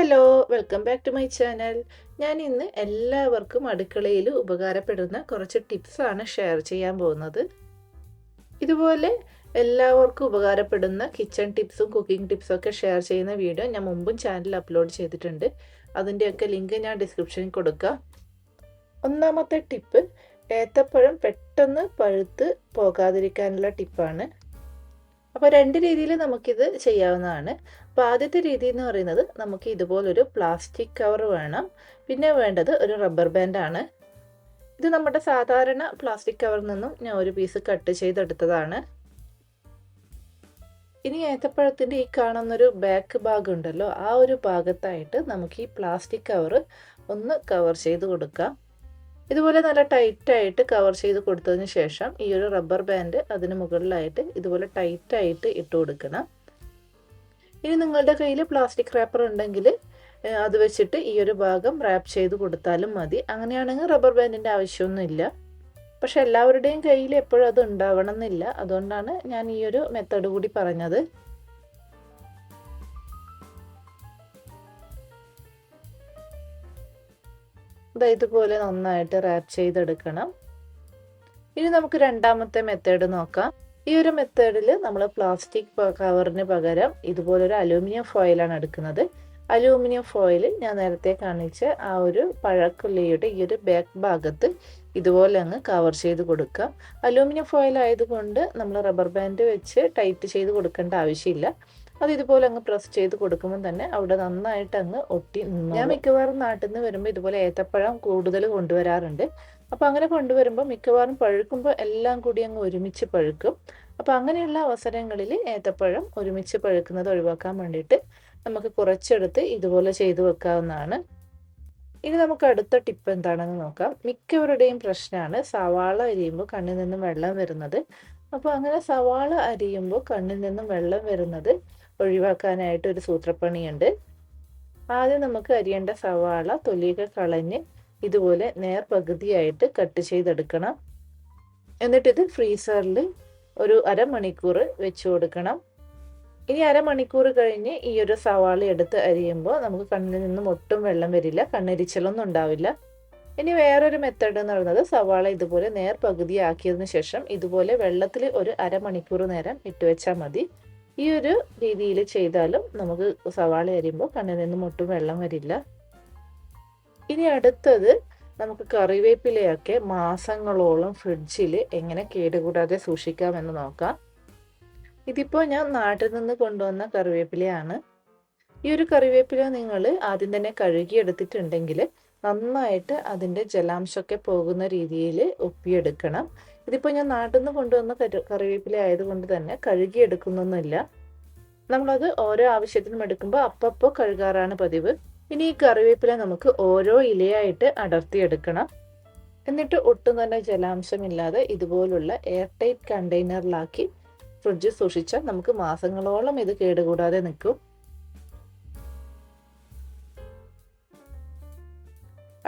Hello, welcome back to my channel. ഞാൻ ഇന്ന് എല്ലാവർക്കും അടുക്കളയിൽ ഉപകാരപ്പെടുന്ന കുറച്ച് ടിപ്സാണ് ഷെയർ ചെയ്യാൻ പോകുന്നത്. ഇതുപോലെ എല്ലാവർക്കും ഉപകാരപ്പെടുന്ന കിച്ചൺ ടിപ്സും കുക്കിംഗ് ടിപ്സും ഒക്കെ ഷെയർ ചെയ്യുന്ന വീഡിയോ ഞാൻ മുമ്പും ചാനലിൽ അപ്ലോഡ് ചെയ്തിട്ടുണ്ട്. അതിൻ്റെയൊക്കെ ലിങ്ക് ഞാൻ ഡിസ്ക്രിപ്ഷനിൽ കൊടുക്കാം. ഒന്നാമത്തെ ടിപ്പ്, ഏത്തപ്പഴം പെട്ടെന്ന് പഴുത്ത് പോകാതിരിക്കാനുള്ള ടിപ്പാണ്. അപ്പോൾ രണ്ട് രീതിയിൽ നമുക്കിത് ചെയ്യാവുന്നതാണ്. അപ്പോൾ ആദ്യത്തെ രീതി എന്ന് പറയുന്നത്, നമുക്ക് ഇതുപോലൊരു പ്ലാസ്റ്റിക് കവർ വേണം. പിന്നെ വേണ്ടത് ഒരു റബ്ബർ ബാൻഡാണ്. ഇത് നമ്മുടെ സാധാരണ പ്ലാസ്റ്റിക് കവറിൽ നിന്നും ഞാൻ ഒരു പീസ് കട്ട് ചെയ്തെടുത്തതാണ്. ഇനി ഏത്തപ്പഴത്തിൻ്റെ ഈ കാണുന്നൊരു ബാക്ക് ഭാഗം ഉണ്ടല്ലോ, ആ ഒരു ഭാഗത്തായിട്ട് നമുക്ക് ഈ പ്ലാസ്റ്റിക് കവർ ഒന്ന് കവർ ചെയ്ത് കൊടുക്കാം. ഇതുപോലെ നല്ല ടൈറ്റായിട്ട് കവർ ചെയ്ത് കൊടുത്തതിന് ശേഷം ഈ ഒരു റബ്ബർ ബാൻഡ് അതിന് മുകളിലായിട്ട് ഇതുപോലെ ടൈറ്റായിട്ട് ഇട്ട് കൊടുക്കണം. ഇനി നിങ്ങളുടെ കയ്യിൽ പ്ലാസ്റ്റിക് റാപ്പർ ഉണ്ടെങ്കിൽ അത് വെച്ചിട്ട് ഈ ഒരു ഭാഗം റാപ്പ് ചെയ്ത് കൊടുത്താലും മതി. അങ്ങനെയാണെങ്കിൽ റബ്ബർ ബാൻഡിൻ്റെ ആവശ്യമൊന്നുമില്ല. പക്ഷെ എല്ലാവരുടെയും കയ്യിൽ എപ്പോഴും അത് ഉണ്ടാവണം എന്നില്ല. അതുകൊണ്ടാണ് ഞാൻ ഈ ഒരു മെത്തേഡ് കൂടി പറഞ്ഞത്. ഇതുപോലെ നന്നായിട്ട് റാപ്പ് ചെയ്തെടുക്കണം. ഇനി നമുക്ക് രണ്ടാമത്തെ മെത്തേഡ് നോക്കാം. ഈ ഒരു മെത്തേഡിൽ നമ്മൾ പ്ലാസ്റ്റിക് കവറിന് പകരം ഇതുപോലൊരു അലൂമിനിയം ഫോയിലാണ് എടുക്കുന്നത്. അലൂമിനിയം ഫോയിൽ ഞാൻ നേരത്തെ കാണിച്ച ആ ഒരു പഴക്കുള്ളിയുടെ ഈ ഒരു ബാക്ക് ഭാഗത്ത് ഇതുപോലെ അങ്ങ് കവർ ചെയ്ത് കൊടുക്കാം. അലൂമിനിയം ഫോയിൽ ആയതുകൊണ്ട് നമ്മൾ റബ്ബർ ബാൻഡ് വെച്ച് ടൈറ്റ് ചെയ്ത് കൊടുക്കേണ്ട ആവശ്യമില്ല. അത് ഇതുപോലെ അങ്ങ് പ്രസ് ചെയ്ത് കൊടുക്കുമ്പോൾ തന്നെ അവിടെ നന്നായിട്ട് അങ്ങ് ഒട്ടി നിന്നു. ഞാൻ മിക്കവാറും നാട്ടിൽ നിന്ന് വരുമ്പോൾ ഇതുപോലെ ഏത്തപ്പഴം കൂടുതൽ കൊണ്ടുവരാറുണ്ട്. അപ്പോൾ അങ്ങനെ കൊണ്ടുവരുമ്പോൾ മിക്കവാറും പഴുക്കുമ്പോൾ എല്ലാം കൂടി അങ്ങ് ഒരുമിച്ച് പഴുക്കും. അപ്പോൾ അങ്ങനെയുള്ള അവസരങ്ങളിൽ ഏത്തപ്പഴം ഒരുമിച്ച് പഴുക്കുന്നത് ഒഴിവാക്കാൻ വേണ്ടിയിട്ട് നമുക്ക് കുറച്ചെടുത്ത് ഇതുപോലെ ചെയ്തു വെക്കാവുന്നതാണ്. ഇനി നമുക്ക് അടുത്ത ടിപ്പ് എന്താണെന്ന് നോക്കാം. മിക്കവരുടെയും പ്രശ്നമാണ് സവാള അരിയുമ്പോൾ കണ്ണിൽ നിന്നും വെള്ളം വരുന്നത്. അപ്പോൾ അങ്ങനെ സവാള അരിയുമ്പോൾ കണ്ണിൽ നിന്നും വെള്ളം വരുന്നത് ഒഴിവാക്കാനായിട്ട് ഒരു സൂത്രപ്പണിയുണ്ട്. ആദ്യം നമുക്ക് അരിയേണ്ട സവാള തൊലിയൊക്കെ കളഞ്ഞ് ഇതുപോലെ നേർപകുതിയായിട്ട് കട്ട് ചെയ്തെടുക്കണം. എന്നിട്ടിത് ഫ്രീസറിൽ ഒരു അരമണിക്കൂർ വെച്ച് കൊടുക്കണം. ഇനി അരമണിക്കൂർ കഴിഞ്ഞ് ഈ ഒരു സവാള എടുത്ത് അരിയുമ്പോൾ നമുക്ക് കണ്ണിൽ നിന്നും ഒട്ടും വെള്ളം വരില്ല, കണ്ണെരിച്ചിലൊന്നും ഉണ്ടാവില്ല. ഇനി വേറൊരു മെത്തേഡ് എന്ന് പറയുന്നത്, സവാള ഇതുപോലെ നേർപകുതിയാക്കിയതിനു ശേഷം ഇതുപോലെ വെള്ളത്തിൽ ഒരു അരമണിക്കൂർ നേരം ഇട്ട് വെച്ചാൽ മതി. ഈ ഒരു രീതിയിൽ ചെയ്താലും നമുക്ക് സവാള അരിയുമ്പോൾ കണ്ണിൽ നിന്നും ഒട്ടും വെള്ളം വരില്ല. ഇനി അടുത്തത്, നമുക്ക് കറിവേപ്പിലയൊക്കെ മാസങ്ങളോളം ഫ്രിഡ്ജിൽ എങ്ങനെ കേടുകൂടാതെ സൂക്ഷിക്കാമെന്ന് നോക്കാം. ഇതിപ്പോൾ ഞാൻ നാട്ടിൽ നിന്ന് കൊണ്ടുവന്ന കറിവേപ്പിലയാണ്. ഈ ഒരു കറിവേപ്പില നിങ്ങൾ ആദ്യം തന്നെ കഴുകിയെടുത്തിട്ടുണ്ടെങ്കിൽ നന്നായിട്ട് അതിൻ്റെ ജലാംശമൊക്കെ പോകുന്ന രീതിയിൽ ഒപ്പിയെടുക്കണം. ഇതിപ്പോൾ ഞാൻ നാട്ടിൽ നിന്ന് കൊണ്ടുവന്ന കറിവേപ്പില ആയതുകൊണ്ട് തന്നെ കഴുകിയെടുക്കുന്നൊന്നുമില്ല. നമ്മളത് ഓരോ ആവശ്യത്തിനും എടുക്കുമ്പോൾ അപ്പോൾ കഴുകാറാണ് പതിവ്. ഇനി ഈ കറിവേപ്പില നമുക്ക് ഓരോ ഇലയായിട്ട് അടർത്തിയെടുക്കണം. എന്നിട്ട് ഒട്ടും തന്നെ ജലാംശമില്ലാതെ ഇതുപോലുള്ള എയർ ടൈറ്റ് കണ്ടെയ്നറിലാക്കി ഫ്രിഡ്ജിൽ സൂക്ഷിച്ചാൽ നമുക്ക് മാസങ്ങളോളം ഇത് കേടുകൂടാതെ നിൽക്കും.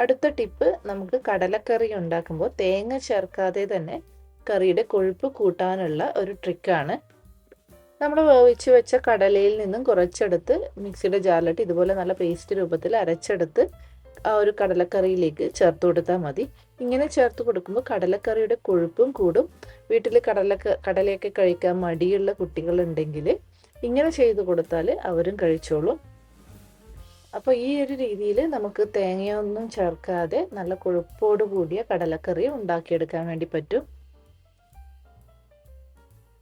അടുത്ത ടിപ്പ്, നമുക്ക് കടലക്കറി ഉണ്ടാക്കുമ്പോൾ തേങ്ങ ചേർക്കാതെ തന്നെ കറിയുടെ കൊഴുപ്പ് കൂട്ടാനുള്ള ഒരു ട്രിക്കാണ്. നമ്മൾ വേവിച്ച് വെച്ച കടലയിൽ നിന്നും കുറച്ചെടുത്ത് മിക്സിയുടെ ജാറിലിട്ട് ഇതുപോലെ നല്ല പേസ്റ്റ് രൂപത്തിൽ അരച്ചെടുത്ത് ആ ഒരു കടലക്കറിയിലേക്ക് ചേർത്ത് കൊടുത്താൽ മതി. ഇങ്ങനെ ചേർത്ത് കൊടുക്കുമ്പോൾ കടലക്കറിയുടെ കൊഴുപ്പും കൂടും. വീട്ടിൽ കടലയൊക്കെ കഴിക്കാൻ മടിയുള്ള കുട്ടികളുണ്ടെങ്കിൽ ഇങ്ങനെ ചെയ്ത് കൊടുത്താൽ അവരും കഴിച്ചോളും. അപ്പോൾ ഈ ഒരു രീതിയിൽ നമുക്ക് തേങ്ങയൊന്നും ചേർക്കാതെ നല്ല കൊഴുപ്പോട് കൂടിയ കടലക്കറി ഉണ്ടാക്കിയെടുക്കാൻ വേണ്ടി പറ്റും.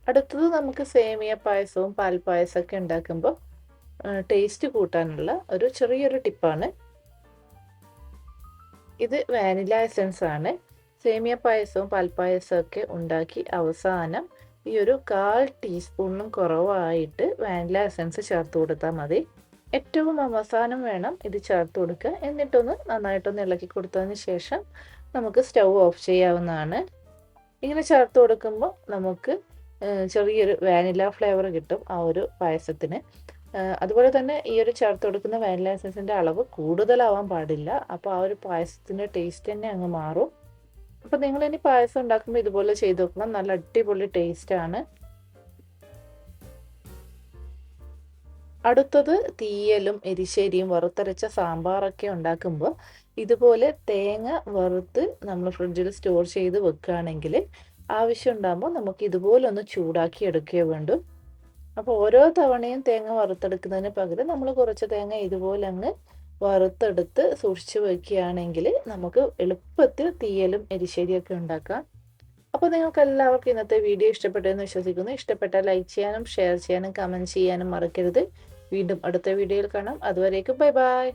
അടുത്തത്, നമുക്ക് സേമിയ പായസവും പാൽപ്പായസമൊക്കെ ഉണ്ടാക്കുമ്പോൾ ടേസ്റ്റ് കൂട്ടാനുള്ള ഒരു ചെറിയൊരു ടിപ്പാണ്. ഇത് വാനില എസൻസ് ആണ്. സേമിയ പായസവും പാൽപ്പായസവും ഒക്കെ ഉണ്ടാക്കി അവസാനം ഈ ഒരു 1/4 ടീസ്പൂണിനും കുറവായിട്ട് വാനില എസൻസ് ചേർത്ത് കൊടുത്താൽ മതി. ഏറ്റവും അവസാനം വേണം ഇത് ചേർത്ത് കൊടുക്കുക. എന്നിട്ടൊന്ന് നന്നായിട്ടൊന്ന് ഇളക്കി കൊടുത്തതിന് ശേഷം നമുക്ക് സ്റ്റൗ ഓഫ് ചെയ്യാവുന്നതാണ്. ഇങ്ങനെ ചേർത്ത് കൊടുക്കുമ്പോൾ നമുക്ക് ചെറിയൊരു വാനില ഫ്ലേവർ കിട്ടും ആ ഒരു പായസത്തിന്. അതുപോലെ തന്നെ ഈ ഒരു ചേർത്ത് കൊടുക്കുന്ന വാനില എസൻസിൻ്റെ അളവ് കൂടുതലാവാൻ പാടില്ല. അപ്പോൾ ആ ഒരു പായസത്തിൻ്റെ ടേസ്റ്റ് തന്നെ അങ്ങ് മാറും. അപ്പോൾ നിങ്ങളിനി പായസം ഉണ്ടാക്കുമ്പോൾ ഇതുപോലെ ചെയ്ത് നോക്കണം. നല്ല അടിപൊളി ടേസ്റ്റാണ്. അടുത്തത് തീയലും എരിശ്ശേരിയും വറുത്തരച്ച സാമ്പാറൊക്കെ ഉണ്ടാക്കുമ്പോൾ ഇതുപോലെ തേങ്ങ വറുത്ത് നമ്മൾ ഫ്രിഡ്ജിൽ സ്റ്റോർ ചെയ്ത് വെക്കുകയാണെങ്കിൽ ആവശ്യം ഉണ്ടാകുമ്പോൾ നമുക്ക് ഇതുപോലെ ഒന്ന് ചൂടാക്കി എടുക്കുകയോ വേണ്ടു. അപ്പോൾ ഓരോ തവണയും തേങ്ങ വറുത്തെടുക്കുന്നതിന് പകരം നമ്മൾ കുറച്ച് തേങ്ങ ഇതുപോലെ അങ്ങ് വറുത്തെടുത്ത് സൂക്ഷിച്ച് വെക്കുകയാണെങ്കിൽ നമുക്ക് എളുപ്പത്തിൽ തീയലും എരിശ്ശേരിയൊക്കെ ഉണ്ടാക്കാം. അപ്പോൾ നിങ്ങൾക്ക് എല്ലാവർക്കും ഇന്നത്തെ വീഡിയോ ഇഷ്ടപ്പെട്ടെന്ന് വിശ്വസിക്കുന്നു. ഇഷ്ടപ്പെട്ടാൽ ലൈക്ക് ചെയ്യാനും ഷെയർ ചെയ്യാനും കമൻറ്റ് ചെയ്യാനും മറക്കരുത്. വീണ്ടും അടുത്ത വീഡിയോയിൽ കാണാം. അതുവരേക്കും ബൈ ബൈ.